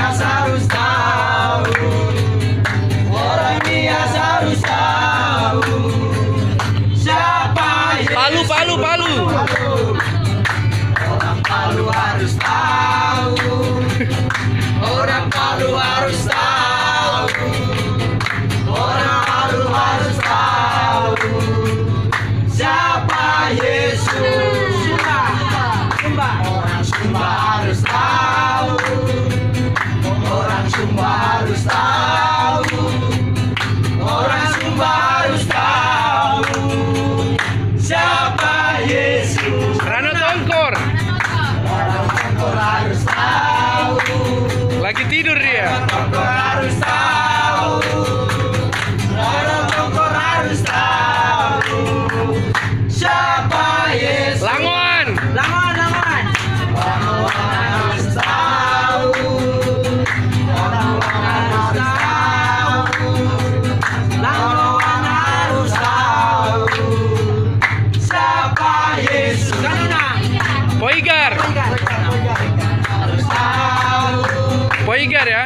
biasa harus tahu. Orang biasa harus tahu. Siapa Yesus? Palu. Orang Palu harus tahu. Orang Palu harus tahu. Orang Palu harus tahu. Siapa Yesus? Sumba. Orang Sumba harus tahu. Orang Sumba harus tahu. Orang Sumba harus tahu. Siapa Yesus? Rano Tongkor. Orang Tongkor harus tahu. Lagi tidur dia. Orang Tongkor harus tahu. Orang Tongkor harus tahu. Siapa Yesus? Langon. Orang harus tahu. Orang harus tahu. Orang harus tahu. Siapa Yesus? Poigar. Harus tahu. Poigar ya.